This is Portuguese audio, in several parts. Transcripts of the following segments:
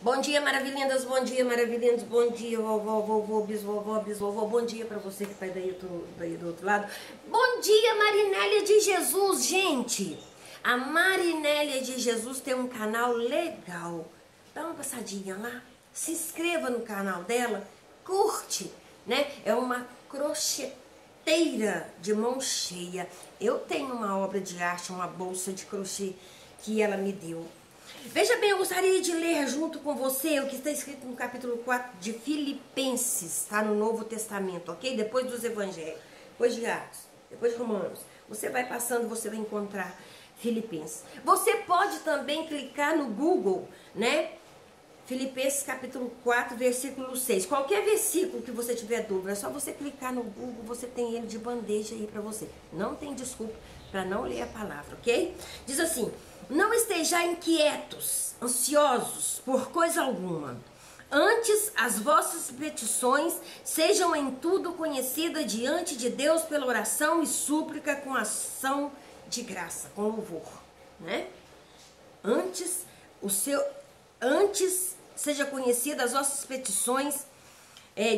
Bom dia, maravilhindas, bom dia, maravilhindos, bom dia, vovó, vovô, bisvovó, bisvovó, bom dia pra você que tá daí do outro lado. Bom dia, Marinélia de Jesus, gente! A Marinélia de Jesus tem um canal legal. Dá uma passadinha lá, se inscreva no canal dela, curte, né? É uma crocheteira de mão cheia. Eu tenho uma obra de arte, uma bolsa de crochê que ela me deu. Veja bem, eu gostaria de ler junto com você o que está escrito no capítulo 4 de Filipenses, está no Novo Testamento, ok? Depois dos Evangelhos, depois de Atos, depois de Romanos. Você vai passando, você vai encontrar Filipenses. Você pode também clicar no Google, né? Filipenses capítulo 4, versículo 6. Qualquer versículo que você tiver dúvida, é só você clicar no Google, você tem ele de bandeja aí para você. Não tem desculpa para não ler a palavra, ok? Diz assim: não estejais inquietos, ansiosos por coisa alguma. Antes, as vossas petições sejam em tudo conhecidas diante de Deus pela oração e súplica com ação de graça, com louvor, né? Antes seja conhecida as vossas petições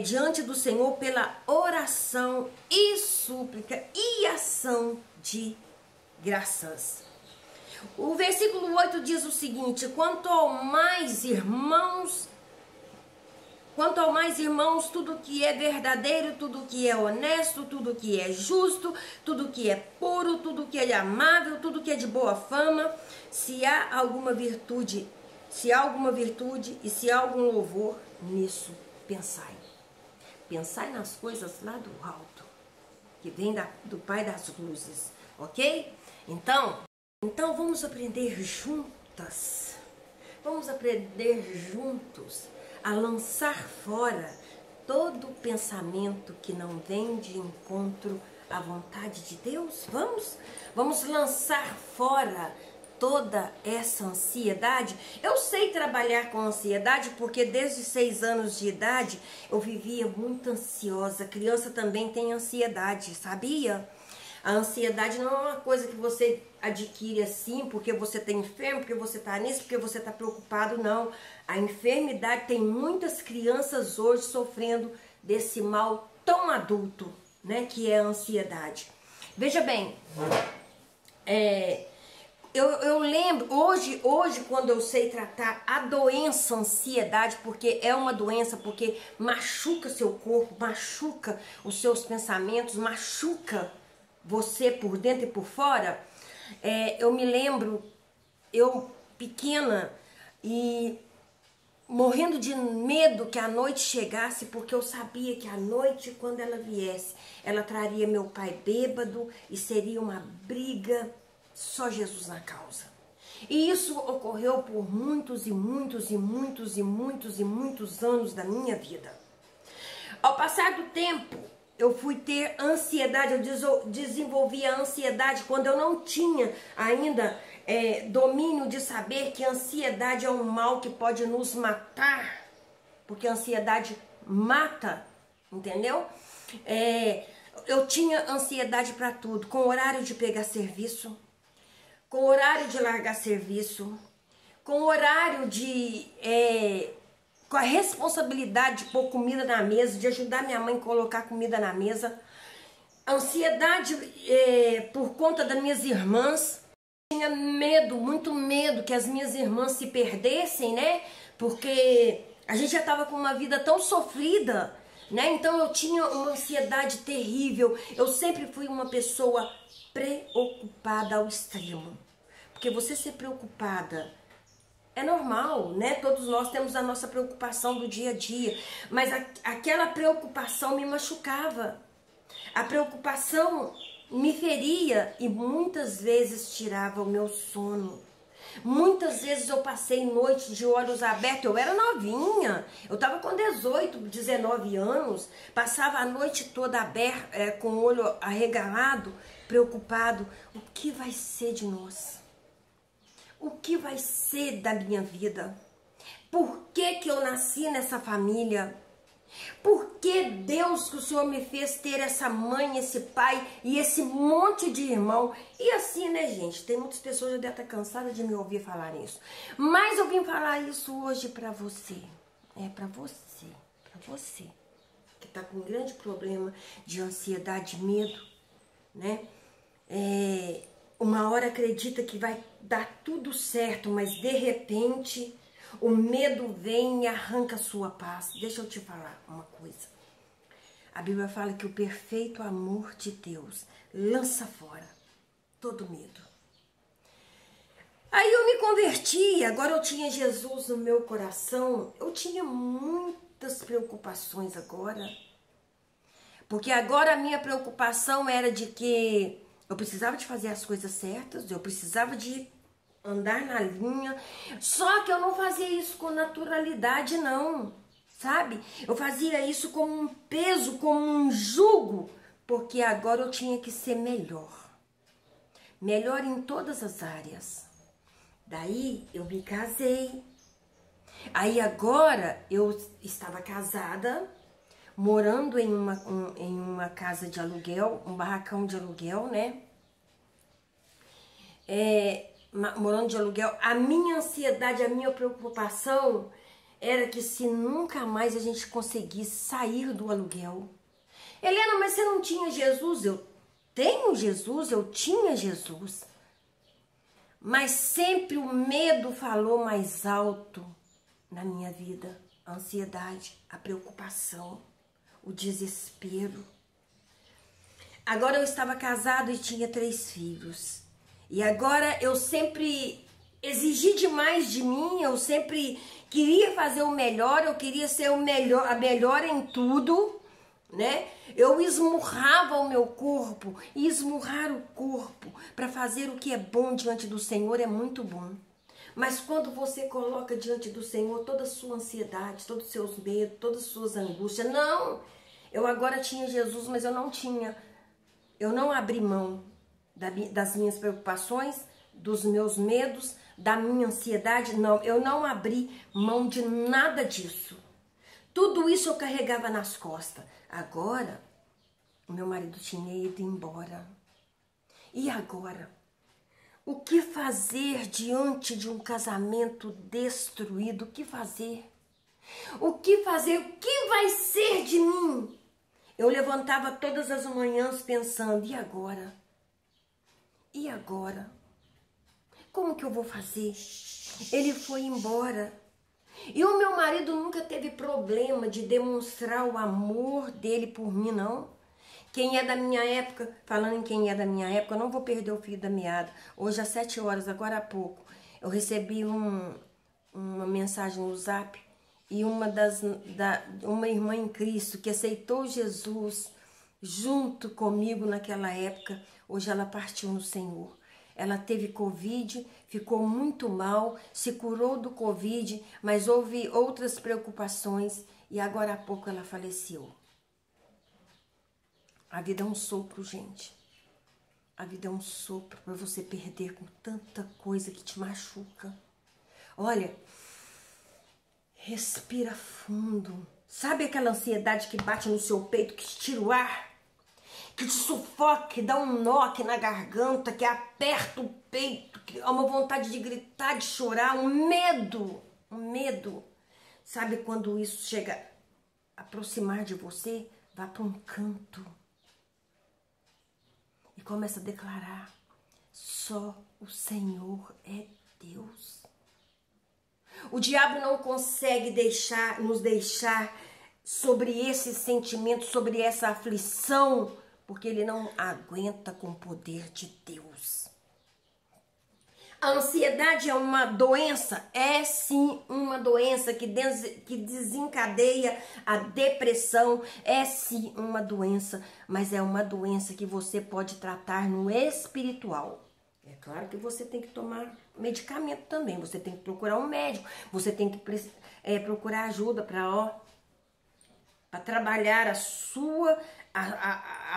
diante do Senhor pela oração e súplica e ação de graças. O versículo 8 diz o seguinte: quanto ao mais irmãos, tudo que é verdadeiro, tudo que é honesto, tudo que é justo, tudo que é puro, tudo que é amável, tudo que é de boa fama, se há alguma virtude e se há algum louvor, nisso pensai. Pensai nas coisas lá do alto, que vem do Pai das luzes, ok? Então vamos aprender juntas, vamos aprender juntos a lançar fora todo pensamento que não vem de encontro à vontade de Deus. Vamos lançar fora toda essa ansiedade. Eu sei trabalhar com ansiedade porque desde 6 anos de idade eu vivia muito ansiosa. Criança também tem ansiedade, sabia? A ansiedade não é uma coisa que você adquire assim porque você está enfermo, porque você está nisso, porque você está preocupado, não. A enfermidade, tem muitas crianças hoje sofrendo desse mal tão adulto, né, que é a ansiedade. Veja bem, eu lembro, hoje quando eu sei tratar a doença ansiedade, porque é uma doença, porque machuca seu corpo, machuca os seus pensamentos, machuca você por dentro e por fora. Eu me lembro, eu pequena e morrendo de medo que a noite chegasse, porque eu sabia que a noite, quando ela viesse, ela traria meu pai bêbado e seria uma briga, só Jesus na causa. E isso ocorreu por muitos e muitos e muitos e muitos e muitos anos da minha vida. Ao passar do tempo, eu fui ter ansiedade, eu desenvolvi a ansiedade quando eu não tinha ainda domínio de saber que a ansiedade é um mal que pode nos matar, porque a ansiedade mata, entendeu? Eu tinha ansiedade para tudo, com horário de pegar serviço, com horário de largar serviço, com horário com a responsabilidade de pôr comida na mesa, de ajudar minha mãe a colocar comida na mesa. Ansiedade por conta das minhas irmãs. Tinha medo, muito medo que as minhas irmãs se perdessem, né? Porque a gente já estava com uma vida tão sofrida, né? Então eu tinha uma ansiedade terrível. Eu sempre fui uma pessoa preocupada ao extremo. Porque você ser preocupada é normal, né? Todos nós temos a nossa preocupação do dia a dia. Mas aquela preocupação me machucava. A preocupação me feria e muitas vezes tirava o meu sono. Muitas vezes eu passei noite de olhos abertos. Eu era novinha, eu estava com 18, 19 anos. Passava a noite toda aberta, com o olho arregalado, preocupado. O que vai ser de nós? O que vai ser da minha vida? Por que eu nasci nessa família? Por que Deus que o Senhor me fez ter essa mãe, esse pai e esse monte de irmão? E assim, né, gente? Tem muitas pessoas que já devem estar cansadas de me ouvir falar isso. Mas eu vim falar isso hoje pra você. É pra você. Pra você. Que tá com um grande problema de ansiedade, medo, né? Uma hora acredita que vai dar tudo certo, mas de repente o medo vem e arranca a sua paz. Deixa eu te falar uma coisa. A Bíblia fala que o perfeito amor de Deus lança fora todo medo. Aí eu me converti, agora eu tinha Jesus no meu coração. Eu tinha muitas preocupações agora. Porque agora a minha preocupação era de que eu precisava de fazer as coisas certas, eu precisava de andar na linha, só que eu não fazia isso com naturalidade não, sabe? Eu fazia isso como um peso, como um jugo, porque agora eu tinha que ser melhor. Melhor em todas as áreas. Daí eu me casei. Aí agora eu estava casada, morando em uma casa de aluguel, um barracão de aluguel, né? Morando de aluguel. A minha ansiedade, a minha preocupação era que se nunca mais a gente conseguisse sair do aluguel. Helena, mas você não tinha Jesus? Eu tenho Jesus, eu tinha Jesus. Mas sempre o medo falou mais alto na minha vida. A ansiedade, a preocupação, o desespero. Agora eu estava casado e tinha 3 filhos. E agora eu sempre exigi demais de mim, eu sempre queria fazer o melhor, eu queria ser a melhor em tudo, né? Eu esmurrava o meu corpo, e esmurrar o corpo para fazer o que é bom diante do Senhor é muito bom. Mas quando você coloca diante do Senhor toda a sua ansiedade, todos os seus medos, todas as suas angústias, não! Eu agora tinha Jesus, mas eu não abri mão das minhas preocupações, dos meus medos, da minha ansiedade, não. Eu não abri mão de nada disso. Tudo isso eu carregava nas costas. Agora, o meu marido tinha ido embora. E agora? O que fazer diante de um casamento destruído? O que fazer? O que fazer? O que vai ser de mim? Eu levantava todas as manhãs pensando, e agora? E agora? Como que eu vou fazer? Ele foi embora. E o meu marido nunca teve problema de demonstrar o amor dele por mim, não. Quem é da minha época, falando em quem é da minha época, eu não vou perder o fio da meada. Hoje às 7 horas, agora há pouco, eu recebi uma mensagem no Zap e uma irmã em Cristo que aceitou Jesus junto comigo naquela época. Hoje ela partiu no Senhor. Ela teve Covid, ficou muito mal, se curou do Covid, mas houve outras preocupações e agora há pouco ela faleceu. A vida é um sopro, gente. A vida é um sopro para você perder com tanta coisa que te machuca. Olha, respira fundo. Sabe aquela ansiedade que bate no seu peito, que te tira o ar? Que te sufoca, que dá um nó aqui na garganta, que aperta o peito, que há uma vontade de gritar, de chorar, um medo. Sabe quando isso chega a aproximar de você? Vá para um canto e começa a declarar, só o Senhor é Deus. O diabo não consegue nos deixar sobre esse sentimento, sobre essa aflição, porque ele não aguenta com o poder de Deus. A ansiedade é uma doença, é sim uma doença que desencadeia a depressão, é sim uma doença, mas é uma doença que você pode tratar no espiritual. É claro que você tem que tomar medicamento também, você tem que procurar um médico, você tem que procurar ajuda para trabalhar a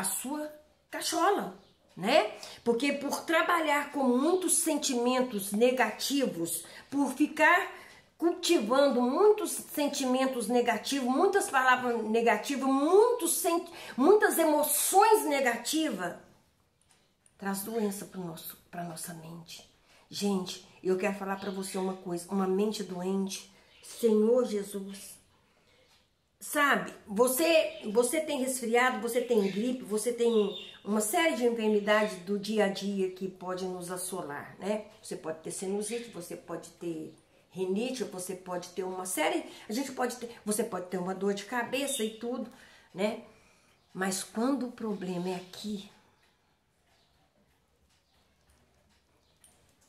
sua cachola, né? Porque por trabalhar com muitos sentimentos negativos, por ficar cultivando muitos sentimentos negativos, muitas palavras negativas, muitas emoções negativas, traz doença para nossa mente. Gente, eu quero falar para você uma coisa, uma mente doente, Senhor Jesus, sabe, você tem resfriado, você tem gripe, você tem uma série de enfermidades do dia a dia que pode nos assolar, né? Você pode ter sinusite, você pode ter rinite, você pode ter uma série, você pode ter uma dor de cabeça e tudo, né? Mas quando o problema é aqui,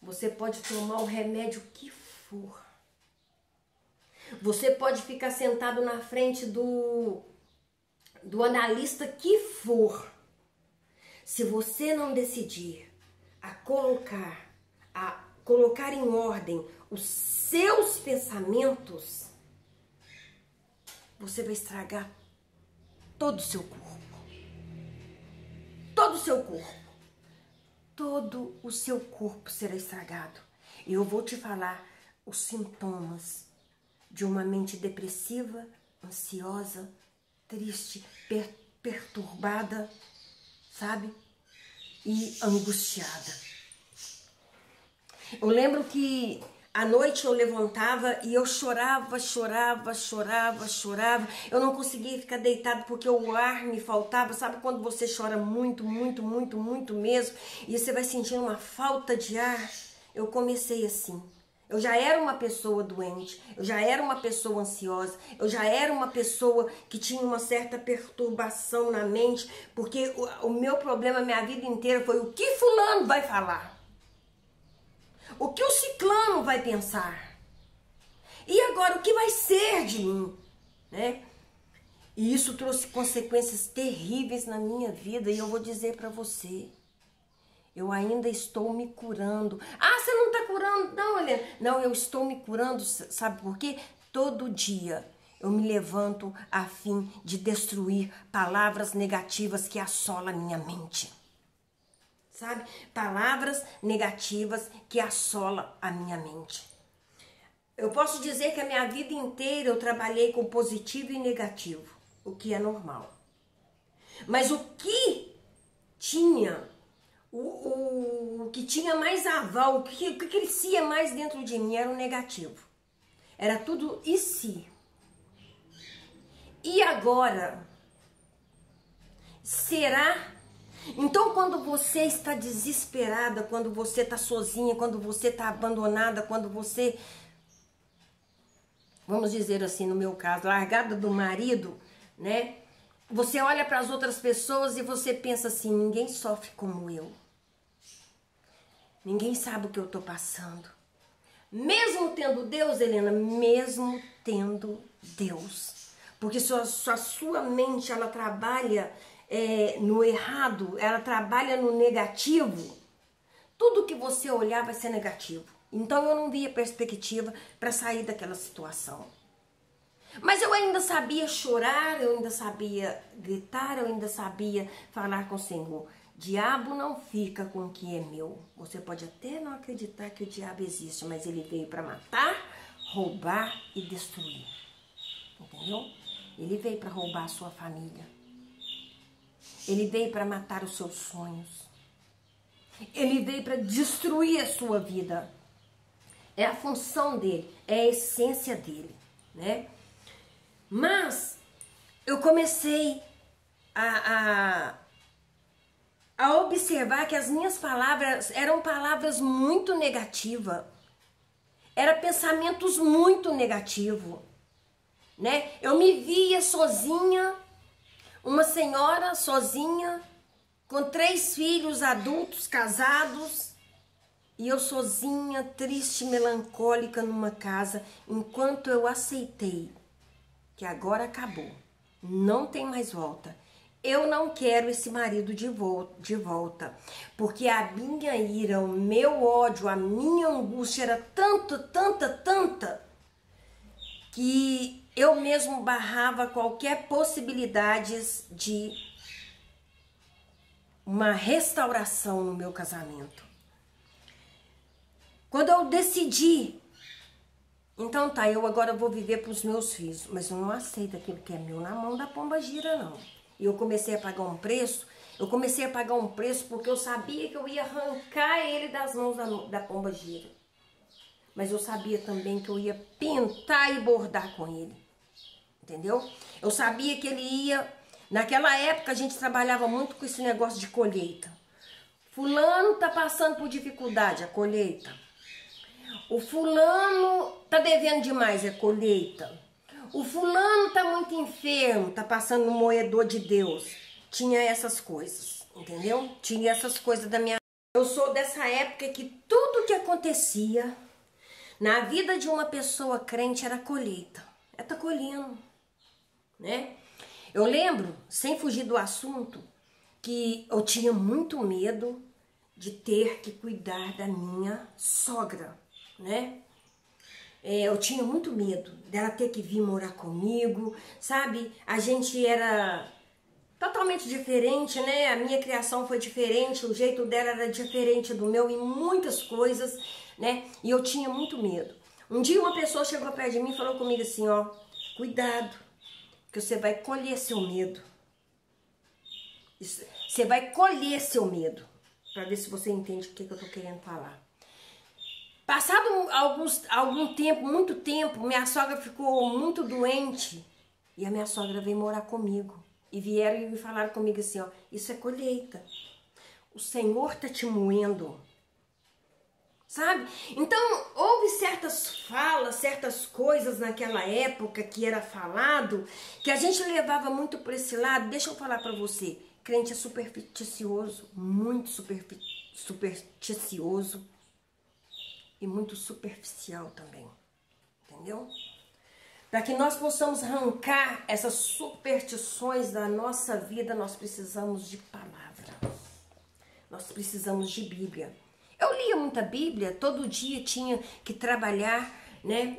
você pode tomar o remédio que for. Você pode ficar sentado na frente do analista que for. Se você não decidir a colocar em ordem os seus pensamentos, você vai estragar todo o seu corpo. Todo o seu corpo. Todo o seu corpo será estragado. E eu vou te falar os sintomas de uma mente depressiva, ansiosa, triste, perturbada, sabe? E angustiada. Eu lembro que à noite eu levantava e eu chorava. Eu não conseguia ficar deitado porque o ar me faltava. Sabe quando você chora muito mesmo e você vai sentindo uma falta de ar? Eu comecei assim. Eu já era uma pessoa doente, eu já era uma pessoa ansiosa, eu já era uma pessoa que tinha uma certa perturbação na mente, porque o meu problema, minha vida inteira foi o que fulano vai falar, o que o ciclano vai pensar, e agora o que vai ser de mim, né? E isso trouxe consequências terríveis na minha vida, e eu vou dizer para você, eu ainda estou me curando. Ah, você não está curando? Não, Helena. Não, eu estou me curando, sabe por quê? Todo dia eu me levanto a fim de destruir palavras negativas que assolam a minha mente. Sabe? Palavras negativas que assolam a minha mente. Eu posso dizer que a minha vida inteira eu trabalhei com positivo e negativo, o que é normal. Mas o que tinha... O que tinha mais aval, o que crescia mais dentro de mim era o negativo. Era tudo e se. E agora? Será? Então quando você está desesperada, quando você está sozinha, quando você está abandonada, quando você, vamos dizer assim, no meu caso, largada do marido, né? Você olha para as outras pessoas e você pensa assim, ninguém sofre como eu. Ninguém sabe o que eu estou passando. Mesmo tendo Deus, Helena, mesmo tendo Deus. Porque se a sua mente, ela trabalha no errado, ela trabalha no negativo, tudo que você olhar vai ser negativo. Então eu não via perspectiva para sair daquela situação. Mas eu ainda sabia chorar, eu ainda sabia gritar, eu ainda sabia falar com o Senhor. Diabo não fica com o que é meu. Você pode até não acreditar que o diabo existe, mas ele veio para matar, roubar e destruir. Entendeu? Ele veio para roubar a sua família. Ele veio para matar os seus sonhos. Ele veio para destruir a sua vida. É a função dele, é a essência dele, né? Mas eu comecei a observar que as minhas palavras eram palavras muito negativas. Eram pensamentos muito negativos, né? Eu me via sozinha, uma senhora sozinha, com 3 filhos adultos, casados, e eu sozinha, triste, melancólica numa casa, enquanto eu aceitei que agora acabou, não tem mais volta. Eu não quero esse marido de volta, porque a minha ira, o meu ódio, a minha angústia era tanta, que eu mesmo barrava qualquer possibilidade de uma restauração no meu casamento. Quando eu decidi Então tá, eu agora vou viver para os meus filhos, mas eu não aceito aquilo que é meu na mão da pombagira, não. E eu comecei a pagar um preço, porque eu sabia que eu ia arrancar ele das mãos da pombagira. Mas eu sabia também que eu ia pintar e bordar com ele, entendeu? Eu sabia que ele ia... Naquela época a gente trabalhava muito com esse negócio de colheita. Fulano tá passando por dificuldade, a colheita. O fulano tá devendo demais, é colheita. O fulano tá muito enfermo, tá passando no moedor de Deus. Tinha essas coisas, entendeu? Tinha essas coisas da minha... Eu sou dessa época que tudo que acontecia na vida de uma pessoa crente era colheita. Ela tá colhendo, né? Eu lembro, sem fugir do assunto, que eu tinha muito medo de ter que cuidar da minha sogra, né? Eu tinha muito medo dela ter que vir morar comigo, sabe? A gente era totalmente diferente, né? A minha criação foi diferente, o jeito dela era diferente do meu em muitas coisas, né? E eu tinha muito medo. Um dia uma pessoa chegou perto de mim e falou comigo assim, ó, cuidado, que você vai colher seu medo. Você vai colher seu medo, para ver se você entende o que eu tô querendo falar. Passado algum tempo, muito tempo, minha sogra ficou muito doente e a minha sogra veio morar comigo. E vieram e me falaram comigo assim, ó, isso é colheita. O Senhor tá te moendo, sabe? Então, houve certas falas, certas coisas naquela época que era falado, que a gente levava muito por esse lado. Deixa eu falar pra você, crente é supersticioso, muito supersticioso. E muito superficial também, entendeu? Para que nós possamos arrancar essas superstições da nossa vida, nós precisamos de palavra. Nós precisamos de Bíblia. Eu lia muita Bíblia, todo dia tinha que trabalhar, né,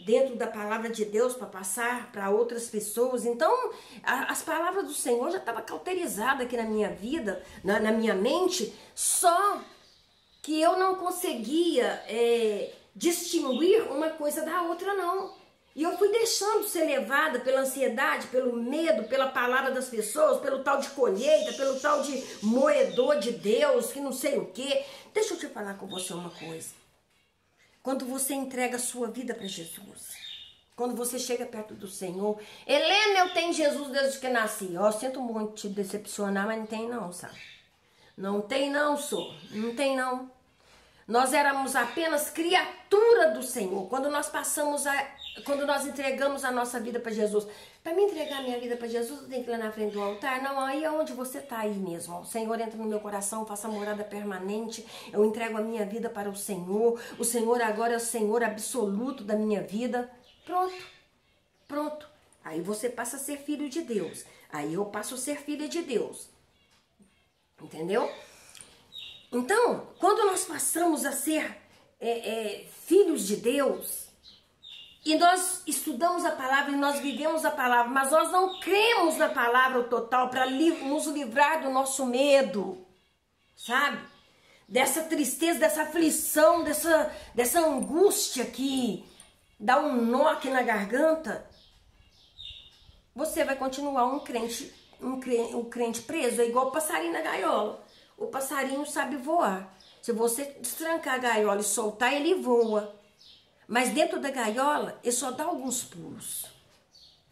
dentro da palavra de Deus para passar para outras pessoas. Então, as palavras do Senhor já estavam cauterizadas aqui na minha vida, na minha mente, só que eu não conseguia distinguir uma coisa da outra, não. E eu fui deixando ser levada pela ansiedade, pelo medo, pela palavra das pessoas, pelo tal de colheita, pelo tal de moedor de Deus, que não sei o quê. Deixa eu te falar com você uma coisa. Quando você entrega a sua vida para Jesus, quando você chega perto do Senhor, Helena, eu tenho Jesus desde que nasci. Ó, sinto muito te decepcionar, mas não tem não, sabe? Não tem não, sou. Não tem não. Nós éramos apenas criatura do Senhor. Quando nós entregamos a nossa vida para Jesus. Para me entregar a minha vida para Jesus, eu tenho que ir lá na frente do altar? Não, aí é onde você está aí mesmo. O Senhor entra no meu coração, faça morada permanente. Eu entrego a minha vida para o Senhor. O Senhor agora é o Senhor absoluto da minha vida. Pronto. Pronto. Aí você passa a ser filho de Deus. Aí eu passo a ser filha de Deus. Entendeu? Então, quando nós passamos a ser filhos de Deus, e nós estudamos a palavra e nós vivemos a palavra, mas nós não cremos na palavra total para nos livrar do nosso medo, sabe? Dessa tristeza, dessa aflição, dessa angústia que dá um nó aqui na garganta, você vai continuar um crente preso, é igual o passarinho na gaiola. O passarinho sabe voar. Se você destrancar a gaiola e soltar, ele voa. Mas dentro da gaiola, ele só dá alguns pulos.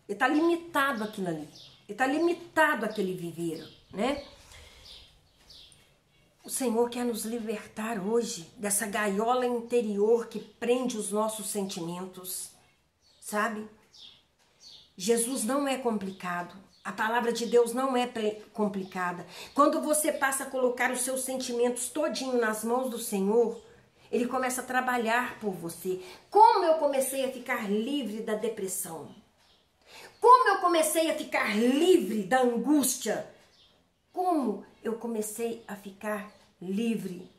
Ele está limitado àquilo ali. Ele está limitado àquele viveiro, né? O Senhor quer nos libertar hoje dessa gaiola interior que prende os nossos sentimentos, sabe? Jesus não é complicado. A palavra de Deus não é complicada. Quando você passa a colocar os seus sentimentos todinho nas mãos do Senhor, Ele começa a trabalhar por você. Como eu comecei a ficar livre da depressão. Como eu comecei a ficar livre da angústia. Como eu comecei a ficar livre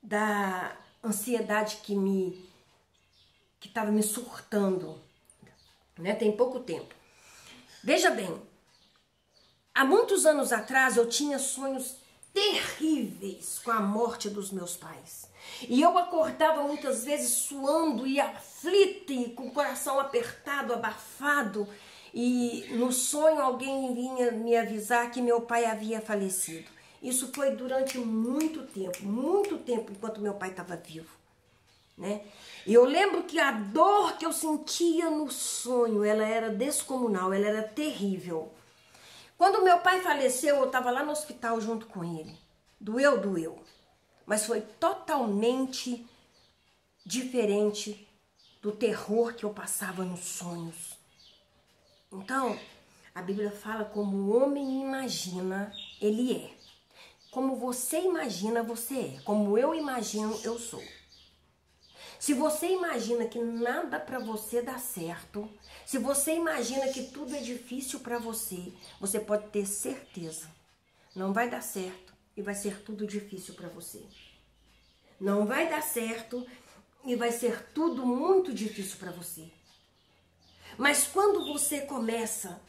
da ansiedade que estava me surtando, né? Tem pouco tempo. Veja bem, há muitos anos atrás eu tinha sonhos terríveis com a morte dos meus pais. E eu acordava muitas vezes suando e aflita e com o coração apertado, abafado. E no sonho alguém vinha me avisar que meu pai havia falecido. Isso foi durante muito tempo enquanto meu pai estava vivo, né? E eu lembro que a dor que eu sentia no sonho, ela era descomunal, ela era terrível. Quando meu pai faleceu, eu estava lá no hospital junto com ele. Doeu. Mas foi totalmente diferente do terror que eu passava nos sonhos. Então, a Bíblia fala como o homem imagina, ele é. Como você imagina, você é. Como eu imagino, eu sou. Se você imagina que nada para você dá certo, se você imagina que tudo é difícil para você, você pode ter certeza. Não vai dar certo e vai ser tudo difícil para você. Não vai dar certo e vai ser tudo muito difícil para você. Mas quando você começa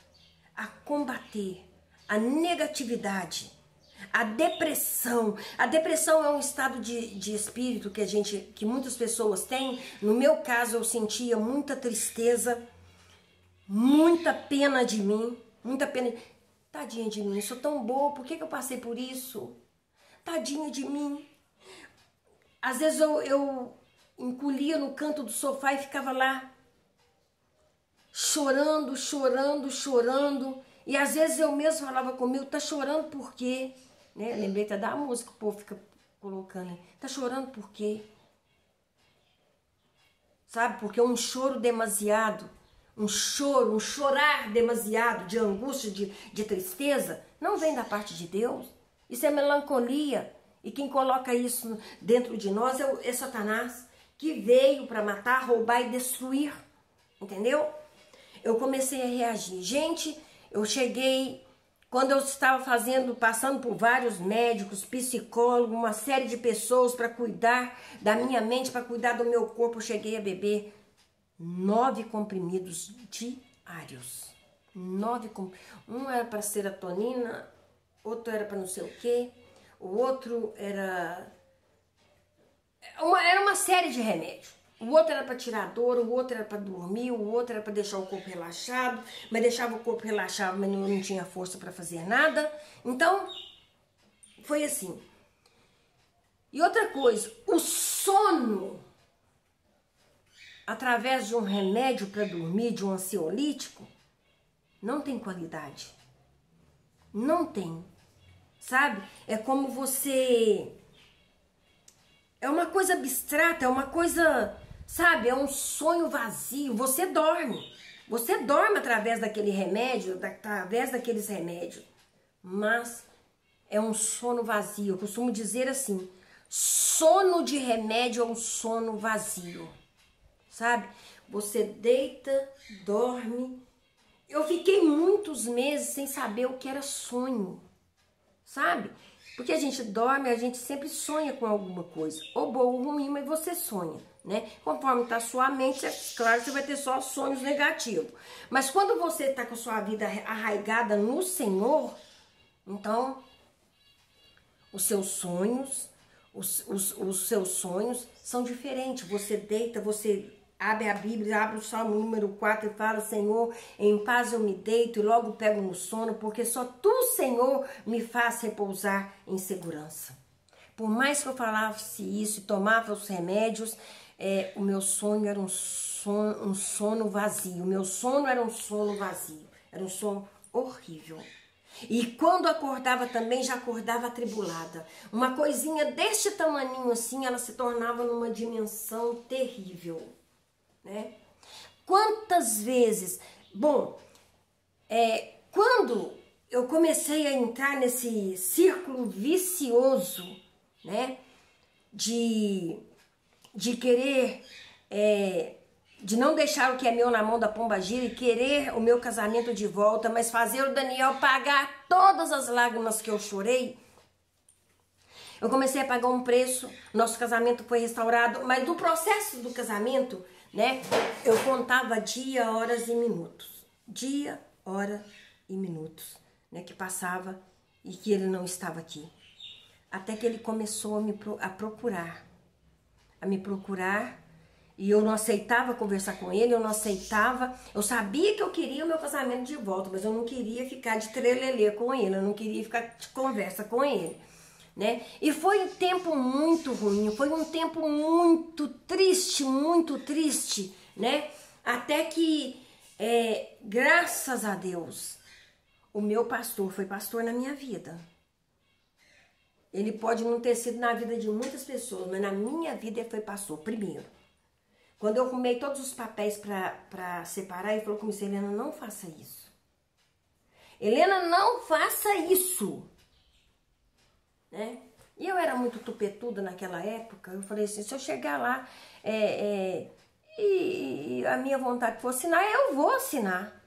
a combater a negatividade, a depressão é um estado de espírito que muitas pessoas têm. No meu caso, eu sentia muita tristeza, muita pena de mim, muita pena. Tadinha de mim, eu sou tão boa, por que eu passei por isso? Tadinha de mim. Às vezes eu encolhia no canto do sofá e ficava lá, chorando. E às vezes eu mesmo falava comigo, tá chorando por quê? Né? Lembrei até da música que o povo fica colocando. Tá chorando por quê? Sabe? Porque um choro demasiado, um chorar demasiado de angústia, de tristeza, não vem da parte de Deus. Isso é melancolia. E quem coloca isso dentro de nós é Satanás, que veio para matar, roubar e destruir. Entendeu? Eu comecei a reagir. Gente, eu cheguei, quando eu estava passando por vários médicos, psicólogos, uma série de pessoas para cuidar da minha mente, para cuidar do meu corpo, eu cheguei a beber 9 comprimidos diários. 9 comprimidos. Um era para serotonina, outro era para não sei o quê, o outro era uma série de remédios. O outro era para tirar a dor, o outro era para dormir, o outro era para deixar o corpo relaxado, mas deixava o corpo relaxado, mas não tinha força para fazer nada. Então, foi assim. E outra coisa, o sono, através de um remédio para dormir, de um ansiolítico, não tem qualidade. Não tem. Sabe? É como você... É uma coisa abstrata, é uma coisa... Sabe, é um sonho vazio. Você dorme através daquele remédio, através daqueles remédios. Mas é um sono vazio. Eu costumo dizer assim, sono de remédio é um sono vazio. Sabe? Você deita, dorme. Eu fiquei muitos meses sem saber o que era sonho. Sabe? Porque a gente dorme, a gente sempre sonha com alguma coisa. Ou boa ou ruim, mas você sonha. Né? Conforme está a sua mente, é claro que você vai ter só sonhos negativos. Mas quando você está com a sua vida arraigada no Senhor, então os seus sonhos, os seus sonhos são diferentes. Você deita, você abre a Bíblia, abre o Salmo número 4 e fala: Senhor, em paz eu me deito e logo pego no sono, porque só Tu, Senhor, me faz repousar em segurança. Por mais que eu falasse isso e tomava os remédios, o meu sonho era um sono vazio. O meu sono era um sono vazio. Era um sono horrível. E quando acordava também, já acordava atribulada. Uma coisinha deste tamaninho assim, ela se tornava numa dimensão terrível. Né? Quantas vezes... Bom, quando eu comecei a entrar nesse círculo vicioso, né, de querer, de não deixar o que é meu na mão da pombagira e querer o meu casamento de volta, mas fazer o Daniel pagar todas as lágrimas que eu chorei, eu comecei a pagar um preço, nosso casamento foi restaurado, mas no processo do casamento, né, eu contava dia, horas e minutos. Dia, hora e minutos, né, que passava e que ele não estava aqui. Até que ele começou a me procurar, e eu não aceitava conversar com ele, eu não aceitava, eu sabia que eu queria o meu casamento de volta, mas eu não queria ficar de trelelê com ele, eu não queria ficar de conversa com ele, né? E foi um tempo muito ruim, foi um tempo muito triste, né? Até que, graças a Deus, o meu pastor foi pastor na minha vida. Ele pode não ter sido na vida de muitas pessoas, mas na minha vida ele foi pastor primeiro. Quando eu arrumei todos os papéis para separar, ele falou comigo: Helena, não faça isso. Helena, não faça isso. Né? E eu era muito tupetuda naquela época. Eu falei assim: se eu chegar lá e a minha vontade for assinar, eu vou assinar.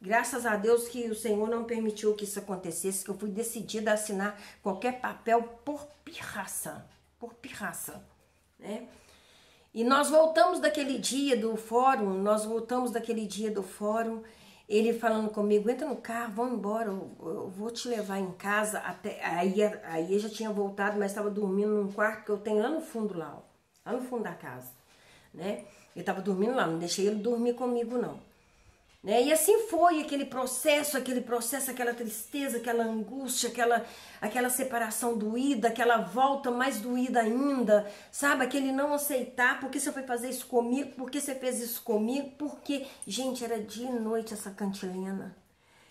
Graças a Deus que o Senhor não permitiu que isso acontecesse, que eu fui decidida a assinar qualquer papel por pirraça, né? E nós voltamos daquele dia do fórum, ele falando comigo: entra no carro, vamos embora, eu vou te levar em casa. Aí eu já tinha voltado, mas estava dormindo num quarto que eu tenho lá no fundo, lá no fundo da casa, né? Ele estava dormindo lá, não deixei ele dormir comigo não. Né? E assim foi aquele processo, aquela tristeza, aquela angústia, aquela separação doída, aquela volta mais doída ainda, sabe? Aquele não aceitar: por que você foi fazer isso comigo? Por que você fez isso comigo? Porque, gente, era dia e noite essa cantilena.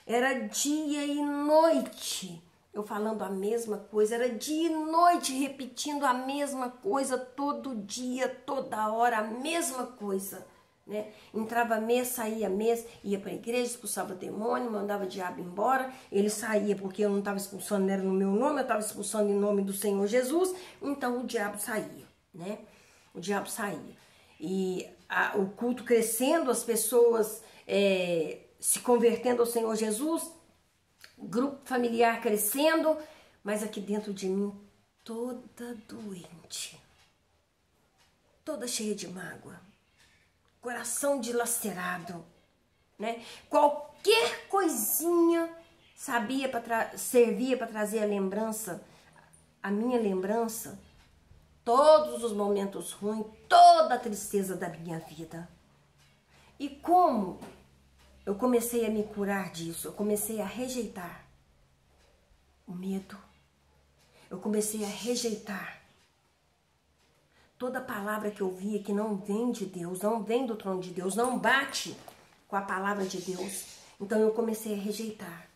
Era dia e noite eu falando a mesma coisa, era dia e noite repetindo a mesma coisa, todo dia, toda hora, a mesma coisa. Né? Entrava mês, saía mês, ia para a igreja, expulsava o demônio, mandava o diabo embora. Ele saía porque eu não estava expulsando, não era no meu nome, eu estava expulsando em nome do Senhor Jesus. Então o diabo saía, né? O diabo saía. E o culto crescendo, as pessoas se convertendo ao Senhor Jesus, grupo familiar crescendo, mas aqui dentro de mim toda doente, toda cheia de mágoa, coração dilacerado, né? Qualquer coisinha servia para trazer a minha lembrança, todos os momentos ruins, toda a tristeza da minha vida. E como eu comecei a me curar disso, eu comecei a rejeitar o medo, eu comecei a rejeitar toda palavra que eu via que não vem de Deus, não vem do trono de Deus, não bate com a palavra de Deus. Então eu comecei a rejeitar.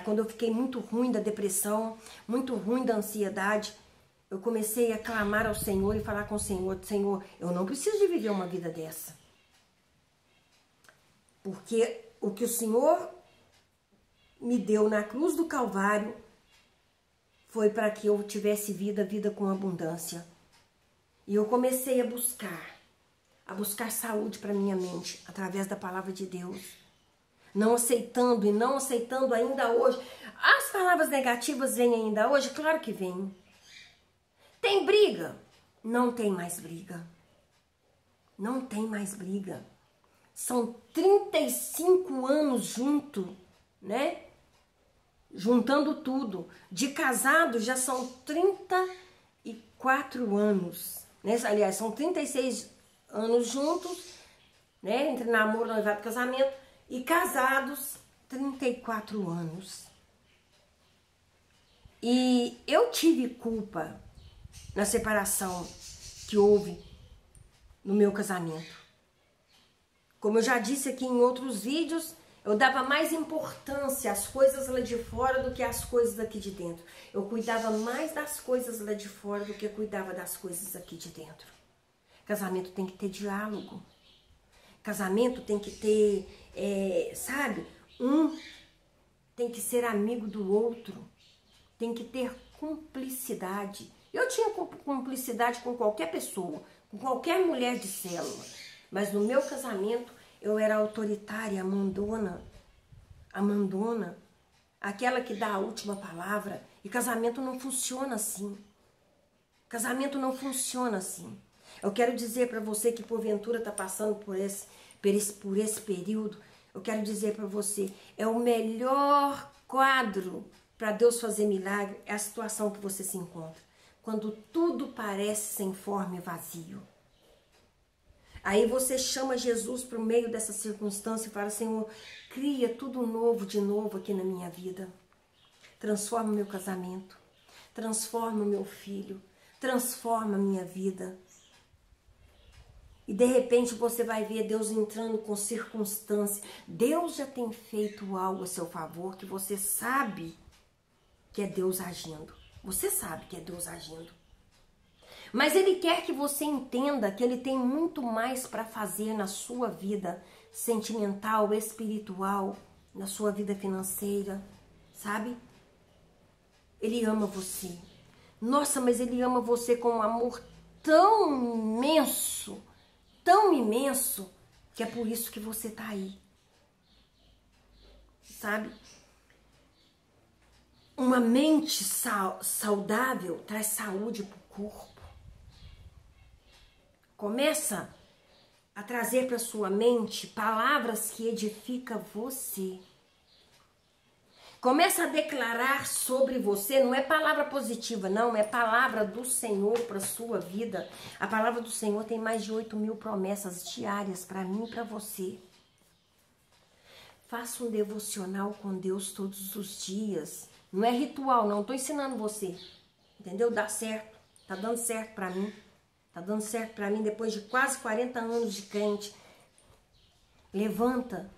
Quando eu fiquei muito ruim da depressão, muito ruim da ansiedade, eu comecei a clamar ao Senhor e falar com o Senhor: Senhor, eu não preciso de viver uma vida dessa. Porque o que o Senhor me deu na cruz do Calvário foi para que eu tivesse vida com abundância. E eu comecei a buscar saúde para minha mente, através da palavra de Deus. Não aceitando ainda hoje. As palavras negativas vêm ainda hoje? Claro que vêm. Tem briga? Não tem mais briga. Não tem mais briga. São 35 anos junto, né? Juntando tudo. De casado já são 34 anos. Né? Aliás, são 36 anos juntos, né? Entre namoro, noivado e casamento. E casados, 34 anos. E eu tive culpa na separação que houve no meu casamento. Como eu já disse aqui em outros vídeos, eu dava mais importância às coisas lá de fora do que às coisas aqui de dentro. Eu cuidava mais das coisas lá de fora do que eu cuidava das coisas aqui de dentro. Casamento tem que ter diálogo. Casamento tem que ter, sabe? Um tem que ser amigo do outro. Tem que ter cumplicidade. Eu tinha cumplicidade com qualquer pessoa, com qualquer mulher de célula. Mas no meu casamento eu era autoritária, mandona, aquela que dá a última palavra. E casamento não funciona assim. Casamento não funciona assim. Eu quero dizer para você que porventura está passando por esse período, eu quero dizer para você, é o melhor quadro para Deus fazer milagre é a situação que você se encontra. Quando tudo parece sem forma e vazio. Aí você chama Jesus para o meio dessa circunstância e fala, Senhor, cria tudo novo de novo aqui na minha vida. Transforma o meu casamento, transforma o meu filho, transforma a minha vida. E de repente você vai ver Deus entrando com circunstância. Deus já tem feito algo a seu favor que você sabe que é Deus agindo. Você sabe que é Deus agindo. Mas Ele quer que você entenda que Ele tem muito mais para fazer na sua vida sentimental, espiritual, na sua vida financeira, sabe? Ele ama você. Nossa, mas Ele ama você com um amor tão imenso, que é por isso que você tá aí. Sabe? Uma mente saudável traz saúde pro corpo. Começa a trazer para sua mente palavras que edificam você. Começa a declarar sobre você, não é palavra positiva, não, é palavra do Senhor para sua vida. A palavra do Senhor tem mais de 8.000 promessas diárias para mim e para você. Faça um devocional com Deus todos os dias. Não é ritual, não, estou ensinando você. Entendeu? Dá certo, tá dando certo para mim. Tá dando certo para mim depois de quase 40 anos de crente. Levanta.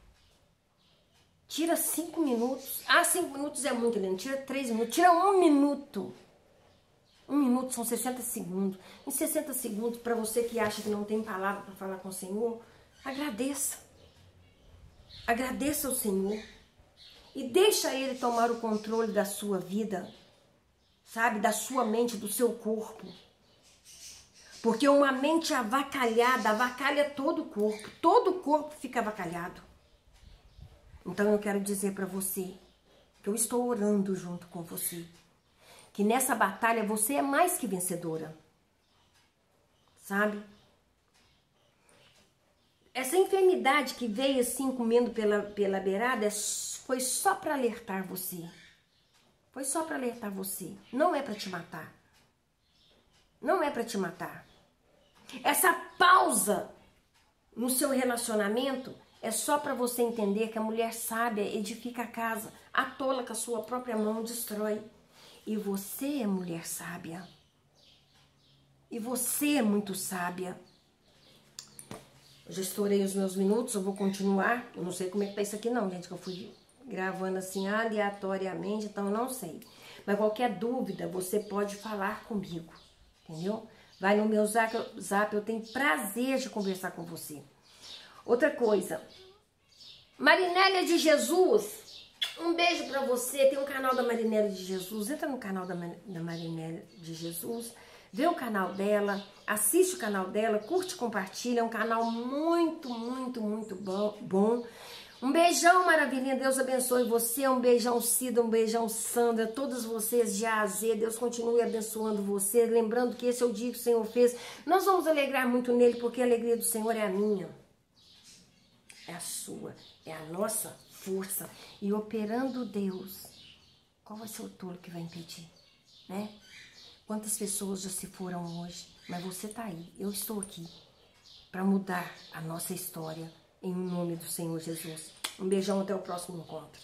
Tira 5 minutos. 5 minutos é muito, Helena. Tira 3 minutos. Tira 1 minuto. 1 minuto são 60 segundos. Em 60 segundos, para você que acha que não tem palavra para falar com o Senhor, agradeça. Agradeça ao Senhor. E deixa Ele tomar o controle da sua vida. Sabe? Da sua mente, do seu corpo. Porque uma mente avacalhada avacalha todo o corpo. Todo o corpo fica avacalhado. Então eu quero dizer para você que eu estou orando junto com você. Que nessa batalha você é mais que vencedora. Sabe? Essa enfermidade que veio assim comendo pela beirada foi só para alertar você. Foi só para alertar você. Não é para te matar. Não é para te matar. Essa pausa no seu relacionamento é só para você entender que a mulher sábia edifica a casa, a tola com a sua própria mão destrói. E você é mulher sábia. E você é muito sábia. Eu já estourei os meus minutos, eu vou continuar. Eu não sei como é que tá isso aqui não, gente, que eu fui gravando assim aleatoriamente, então eu não sei. Mas qualquer dúvida, você pode falar comigo, entendeu? Vai no meu zap, eu tenho prazer de conversar com você. Outra coisa, Marinélia de Jesus, um beijo pra você. Tem um canal da Marinélia de Jesus, entra no canal da Marinélia de Jesus, vê o canal dela, assiste o canal dela, curte e compartilha, é um canal muito, muito, muito bom. Um beijão, maravilhinha, Deus abençoe você, um beijão Cida, um beijão Sandra, todos vocês de A a Z, Deus continue abençoando você, lembrando que esse é o dia que o Senhor fez, nós vamos alegrar muito nele, porque a alegria do Senhor é a minha, é a sua, é a nossa força, e operando Deus, qual vai ser o tolo que vai impedir, né? Quantas pessoas já se foram hoje, mas você tá aí, eu estou aqui, para mudar a nossa história, em nome do Senhor Jesus. Um beijão, até o próximo encontro.